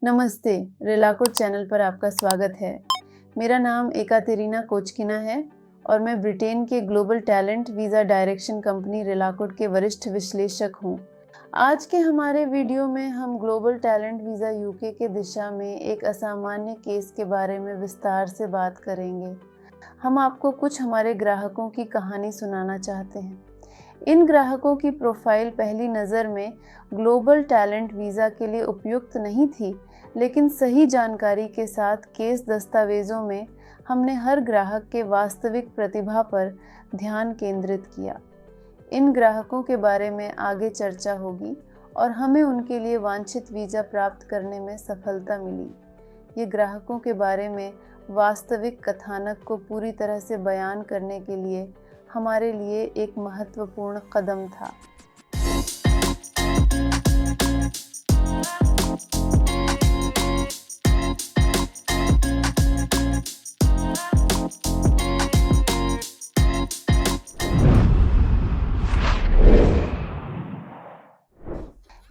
नमस्ते, रेलाकोट चैनल पर आपका स्वागत है। मेरा नाम एकातेरिना कोचकिना है और मैं ब्रिटेन के global talent visa direction company रेलाकोट के वरिष्ठ विश्लेषक हूँ। आज के हमारे वीडियो में हम ग्लोबल टैलेंट वीज़ा यूके के दिशा में एक असामान्य केस के बारे में विस्तार से बात करेंगे। हम आपको कुछ हमारे ग्राहकों की कहानी सुनाना चाहते हैं। इन ग्राहकों की प्रोफाइल पहली नज़र में ग्लोबल टैलेंट वीज़ा के लिए उपयुक्त नहीं थी, लेकिन सही जानकारी के साथ केस दस्तावेज़ों में हमने हर ग्राहक के वास्तविक प्रतिभा पर ध्यान केंद्रित किया। इन ग्राहकों के बारे में आगे चर्चा होगी और हमें उनके लिए वांछित वीज़ा प्राप्त करने में सफलता मिली। ये ग्राहकों के बारे में वास्तविक कथानक को पूरी तरह से बयान करने के लिए हमारे लिए एक महत्वपूर्ण कदम था।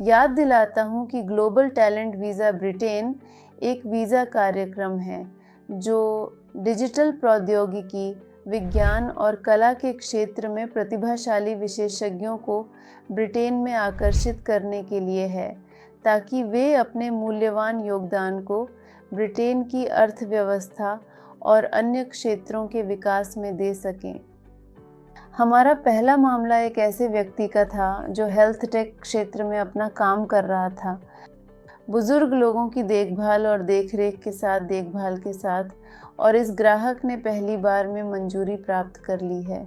याद दिलाता हूँ कि ग्लोबल टैलेंट वीज़ा ब्रिटेन एक वीज़ा कार्यक्रम है जो डिजिटल प्रौद्योगिकी, विज्ञान और कला के क्षेत्र में प्रतिभाशाली विशेषज्ञों को ब्रिटेन में आकर्षित करने के लिए है, ताकि वे अपने मूल्यवान योगदान को ब्रिटेन की अर्थव्यवस्था और अन्य क्षेत्रों के विकास में दे सकें। हमारा पहला मामला एक ऐसे व्यक्ति का था जो हेल्थ टेक क्षेत्र में अपना काम कर रहा था। बुजुर्ग लोगों की देखभाल और देखरेख के साथ और इस ग्राहक ने पहली बार में मंजूरी प्राप्त कर ली है।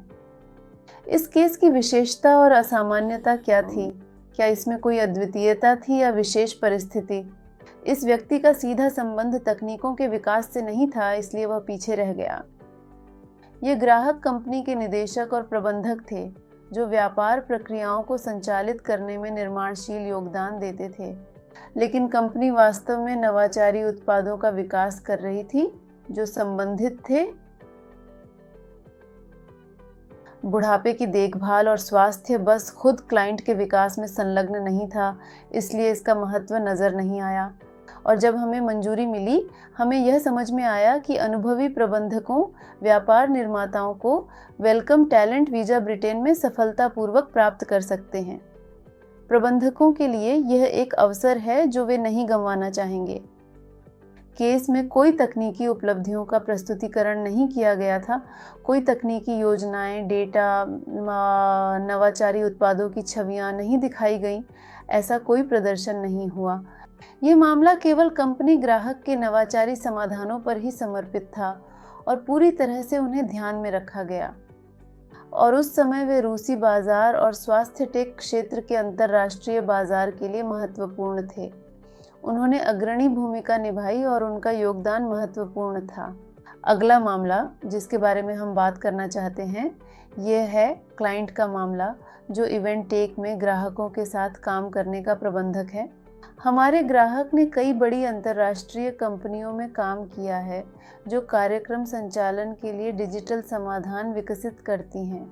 इस केस की विशेषता और असामान्यता क्या थी? क्या इसमें कोई अद्वितीयता थी या विशेष परिस्थिति? इस व्यक्ति का सीधा संबंध तकनीकों के विकास से नहीं था, इसलिए वह पीछे रह गया। ये ग्राहक कंपनी के निदेशक और प्रबंधक थे जो व्यापार प्रक्रियाओं को संचालित करने में निर्माणशील योगदान देते थे, लेकिन कंपनी वास्तव में नवाचारी उत्पादों का विकास कर रही थी जो संबंधित थे बुढ़ापे की देखभाल और स्वास्थ्य। बस खुद क्लाइंट के विकास में संलग्न नहीं था, इसलिए इसका महत्व नज़र नहीं आया। और जब हमें मंजूरी मिली, हमें यह समझ में आया कि अनुभवी प्रबंधकों, व्यापार निर्माताओं को वेलकम टैलेंट वीज़ा ब्रिटेन में सफलतापूर्वक प्राप्त कर सकते हैं। प्रबंधकों के लिए यह एक अवसर है जो वे नहीं गंवाना चाहेंगे। केस में कोई तकनीकी उपलब्धियों का प्रस्तुतिकरण नहीं किया गया था। कोई तकनीकी योजनाएं, डेटा, नवाचारी उत्पादों की छवियां नहीं दिखाई गईं। ऐसा कोई प्रदर्शन नहीं हुआ। ये मामला केवल कंपनी ग्राहक के नवाचारी समाधानों पर ही समर्पित था और पूरी तरह से उन्हें ध्यान में रखा गया। और उस समय वे रूसी बाजार और स्वास्थ्य टेक क्षेत्र के अंतर्राष्ट्रीय बाजार के लिए महत्वपूर्ण थे। उन्होंने अग्रणी भूमिका निभाई और उनका योगदान महत्वपूर्ण था। अगला मामला जिसके बारे में हम बात करना चाहते हैं, यह है क्लाइंट का मामला जो इवेंट टेक में ग्राहकों के साथ काम करने का प्रबंधक है। हमारे ग्राहक ने कई बड़ी अंतर्राष्ट्रीय कंपनियों में काम किया है जो कार्यक्रम संचालन के लिए डिजिटल समाधान विकसित करती हैं।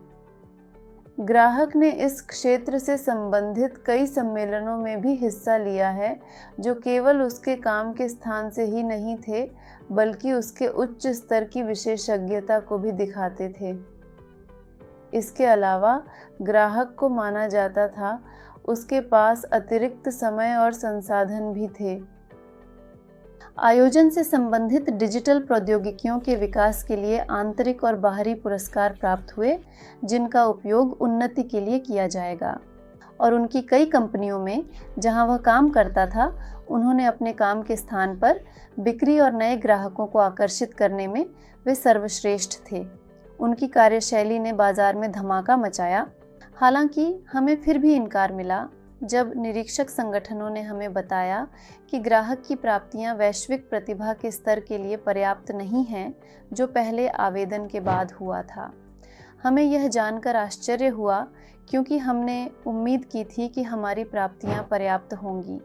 ग्राहक ने इस क्षेत्र से संबंधित कई सम्मेलनों में भी हिस्सा लिया है जो केवल उसके काम के स्थान से ही नहीं थे, बल्कि उसके उच्च स्तर की विशेषज्ञता को भी दिखाते थे। इसके अलावा ग्राहक को माना जाता था उसके पास अतिरिक्त समय और संसाधन भी थे। आयोजन से संबंधित डिजिटल प्रौद्योगिकियों के विकास के लिए आंतरिक और बाहरी पुरस्कार प्राप्त हुए, जिनका उपयोग उन्नति के लिए किया जाएगा। और उनकी कई कंपनियों में जहां वह काम करता था, उन्होंने अपने काम के स्थान पर बिक्री और नए ग्राहकों को आकर्षित करने में वे सर्वश्रेष्ठ थे। उनकी कार्यशैली ने बाजार में धमाका मचाया। हालांकि हमें फिर भी इनकार मिला जब निरीक्षक संगठनों ने हमें बताया कि ग्राहक की प्राप्तियां वैश्विक प्रतिभा के स्तर के लिए पर्याप्त नहीं हैं जो पहले आवेदन के बाद हुआ था। हमें यह जानकर आश्चर्य हुआ क्योंकि हमने उम्मीद की थी कि हमारी प्राप्तियां पर्याप्त होंगी।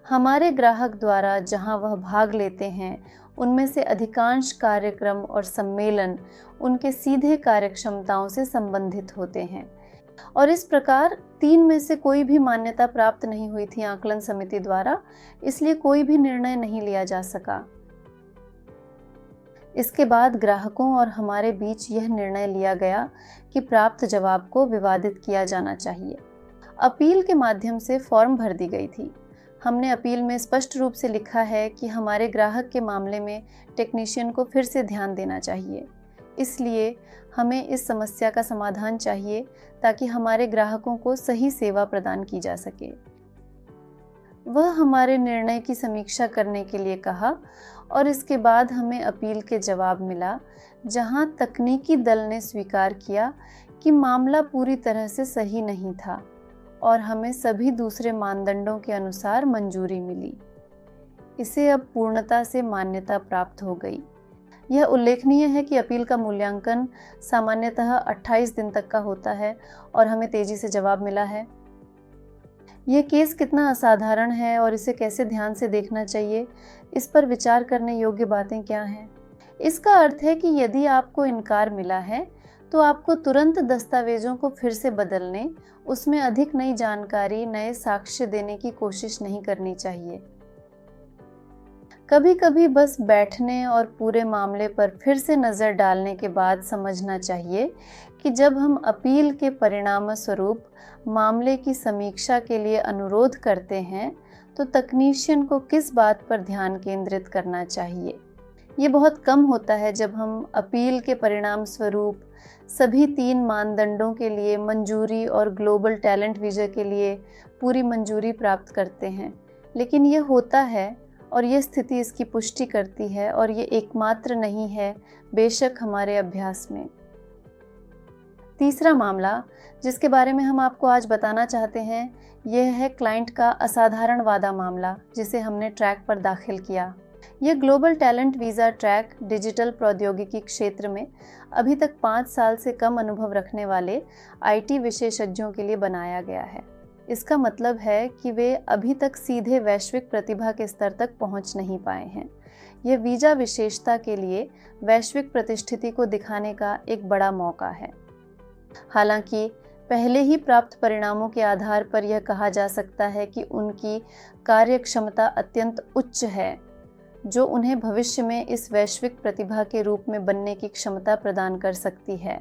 हमारे ग्राहक द्वारा जहां वह भाग लेते हैं, उनमें से अधिकांश कार्यक्रम और सम्मेलन उनके सीधे कार्यक्षमताओं से संबंधित होते हैं। और इस प्रकार 3 में से कोई भी मान्यता प्राप्त नहीं हुई थी आकलन समिति द्वारा, इसलिए कोई भी निर्णय नहीं लिया जा सका। इसके बाद ग्राहकों और हमारे बीच यह निर्णय लिया गया कि प्राप्त जवाब को विवादित किया जाना चाहिए। अपील के माध्यम से फॉर्म भर दी गई थी। हमने अपील में स्पष्ट रूप से लिखा है कि हमारे ग्राहक के मामले में टेक्नीशियन को फिर से ध्यान देना चाहिए। इसलिए हमें इस समस्या का समाधान चाहिए ताकि हमारे ग्राहकों को सही सेवा प्रदान की जा सके। वह हमारे निर्णय की समीक्षा करने के लिए कहा और इसके बाद हमें अपील के जवाब मिला, जहां तकनीकी दल ने स्वीकार किया कि मामला पूरी तरह से सही नहीं था और हमें सभी दूसरे मानदंडों के अनुसार मंजूरी मिली। इसे अब पूर्णता से मान्यता प्राप्त हो गई। यह उल्लेखनीय है कि अपील का मूल्यांकन सामान्यतः 28 दिन तक का होता है और हमें तेजी से जवाब मिला है। यह केस कितना असाधारण है और इसे कैसे ध्यान से देखना चाहिए, इस पर विचार करने योग्य बातें क्या हैं। इसका अर्थ है कि यदि आपको इनकार मिला है तो आपको तुरंत दस्तावेजों को फिर से बदलने, उसमें अधिक नई जानकारी, नए साक्ष्य देने की कोशिश नहीं करनी चाहिए। कभी कभी बस बैठने और पूरे मामले पर फिर से नज़र डालने के बाद समझना चाहिए कि जब हम अपील के परिणामस्वरूप मामले की समीक्षा के लिए अनुरोध करते हैं तो तकनीशियन को किस बात पर ध्यान केंद्रित करना चाहिए। ये बहुत कम होता है जब हम अपील के परिणामस्वरूप सभी 3 मानदंडों के लिए मंजूरी और ग्लोबल टैलेंट वीज़ा के लिए पूरी मंजूरी प्राप्त करते हैं, लेकिन यह होता है और यह स्थिति इसकी पुष्टि करती है और ये एकमात्र नहीं है, बेशक हमारे अभ्यास में। तीसरा मामला जिसके बारे में हम आपको आज बताना चाहते हैं, यह है क्लाइंट का असाधारण वादा मामला, जिसे हमने ट्रैक पर दाखिल किया। यह global talent visa track digital प्रौद्योगिकी क्षेत्र में अभी तक 5 साल से कम अनुभव रखने वाले IT विशेषज्ञों के लिए बनाया गया है। इसका मतलब है कि वे अभी तक सीधे वैश्विक प्रतिभा के स्तर तक पहुंच नहीं पाए हैं। यह वीज़ा विशेषता के लिए वैश्विक प्रतिष्ठिति को दिखाने का एक बड़ा मौका है। हालांकि पहले ही प्राप्त परिणामों के आधार पर यह कहा जा सकता है कि उनकी कार्यक्षमता अत्यंत उच्च है, जो उन्हें भविष्य में इस वैश्विक प्रतिभा के रूप में बनने की क्षमता प्रदान कर सकती है।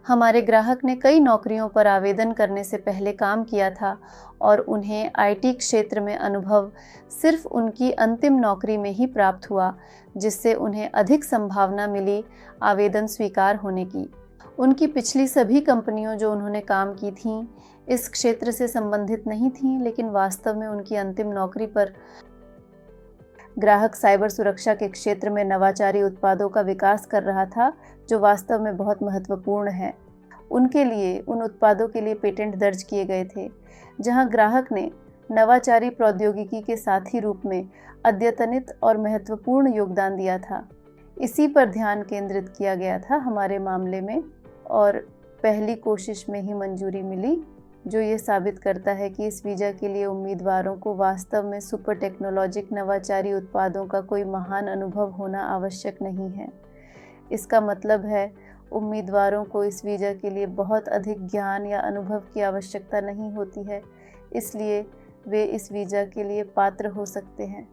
हमारे ग्राहक ने कई नौकरियों पर आवेदन करने से पहले काम किया था और उन्हें IT क्षेत्र में अनुभव सिर्फ उनकी अंतिम नौकरी में ही प्राप्त हुआ, जिससे उन्हें अधिक संभावना मिली आवेदन स्वीकार होने की। उनकी पिछली सभी कंपनियों जो उन्होंने काम की थीं, इस क्षेत्र से संबंधित नहीं थीं, लेकिन वास्तव में उनकी अंतिम नौकरी पर ग्राहक साइबर सुरक्षा के क्षेत्र में नवाचारी उत्पादों का विकास कर रहा था, जो वास्तव में बहुत महत्वपूर्ण है। उनके लिए उन उत्पादों के लिए पेटेंट दर्ज किए गए थे, जहां ग्राहक ने नवाचारी प्रौद्योगिकी के साथी रूप में अद्यतनित और महत्वपूर्ण योगदान दिया था। इसी पर ध्यान केंद्रित किया गया था हमारे मामले में, और पहली कोशिश में ही मंजूरी मिली, जो ये साबित करता है कि इस वीज़ा के लिए उम्मीदवारों को वास्तव में सुपर टेक्नोलॉजिक नवाचारी उत्पादों का कोई महान अनुभव होना आवश्यक नहीं है। इसका मतलब है उम्मीदवारों को इस वीज़ा के लिए बहुत अधिक ज्ञान या अनुभव की आवश्यकता नहीं होती है, इसलिए वे इस वीज़ा के लिए पात्र हो सकते हैं।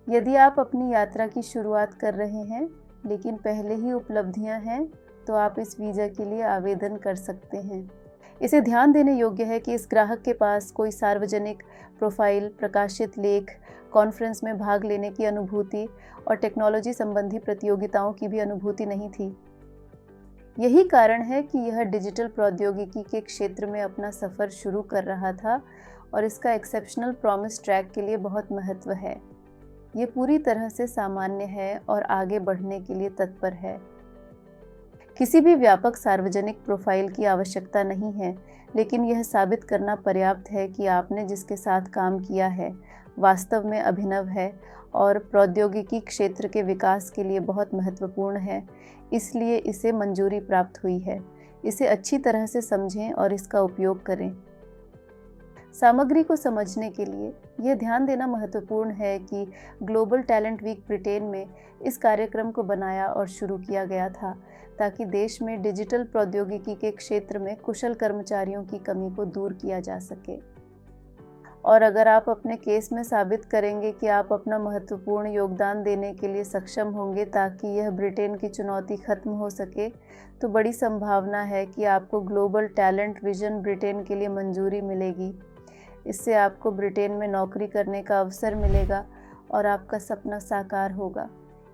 यदि आप अपनी यात्रा की शुरुआत कर रहे हैं लेकिन पहले ही उपलब्धियां हैं, तो आप इस वीज़ा के लिए आवेदन कर सकते हैं। इसे ध्यान देने योग्य है कि इस ग्राहक के पास कोई सार्वजनिक प्रोफाइल, प्रकाशित लेख, कॉन्फ्रेंस में भाग लेने की अनुभूति और टेक्नोलॉजी संबंधी प्रतियोगिताओं की भी अनुभूति नहीं थी। यही कारण है कि यह डिजिटल प्रौद्योगिकी के क्षेत्र में अपना सफ़र शुरू कर रहा था और इसका एक्सेप्शनल प्रॉमिस ट्रैक के लिए बहुत महत्व है। ये पूरी तरह से सामान्य है और आगे बढ़ने के लिए तत्पर है। किसी भी व्यापक सार्वजनिक प्रोफाइल की आवश्यकता नहीं है, लेकिन यह साबित करना पर्याप्त है कि आपने जिसके साथ काम किया है वास्तव में अभिनव है और प्रौद्योगिकी क्षेत्र के विकास के लिए बहुत महत्वपूर्ण है, इसलिए इसे मंजूरी प्राप्त हुई है। इसे अच्छी तरह से समझें और इसका उपयोग करें। सामग्री को समझने के लिए यह ध्यान देना महत्वपूर्ण है कि ग्लोबल टैलेंट वीक ब्रिटेन में इस कार्यक्रम को बनाया और शुरू किया गया था ताकि देश में डिजिटल प्रौद्योगिकी के क्षेत्र में कुशल कर्मचारियों की कमी को दूर किया जा सके। और अगर आप अपने केस में साबित करेंगे कि आप अपना महत्वपूर्ण योगदान देने के लिए सक्षम होंगे ताकि यह ब्रिटेन की चुनौती खत्म हो सके, तो बड़ी संभावना है कि आपको ग्लोबल टैलेंट विजन ब्रिटेन के लिए मंजूरी मिलेगी। इससे आपको ब्रिटेन में नौकरी करने का अवसर मिलेगा और आपका सपना साकार होगा।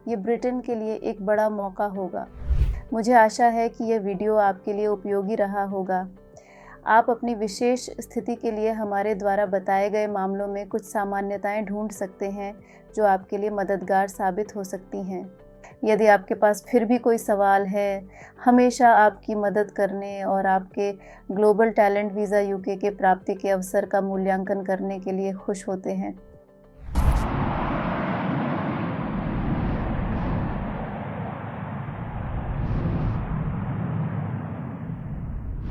ये ब्रिटेन के लिए एक बड़ा मौका होगा। मुझे आशा है कि यह वीडियो आपके लिए उपयोगी रहा होगा। आप अपनी विशेष स्थिति के लिए हमारे द्वारा बताए गए मामलों में कुछ सामान्यताएं ढूंढ सकते हैं जो आपके लिए मददगार साबित हो सकती हैं। यदि आपके पास फिर भी कोई सवाल है, हमेशा आपकी मदद करने और आपके ग्लोबल टैलेंट वीज़ा यूके के प्राप्ति के अवसर का मूल्यांकन करने के लिए खुश होते हैं।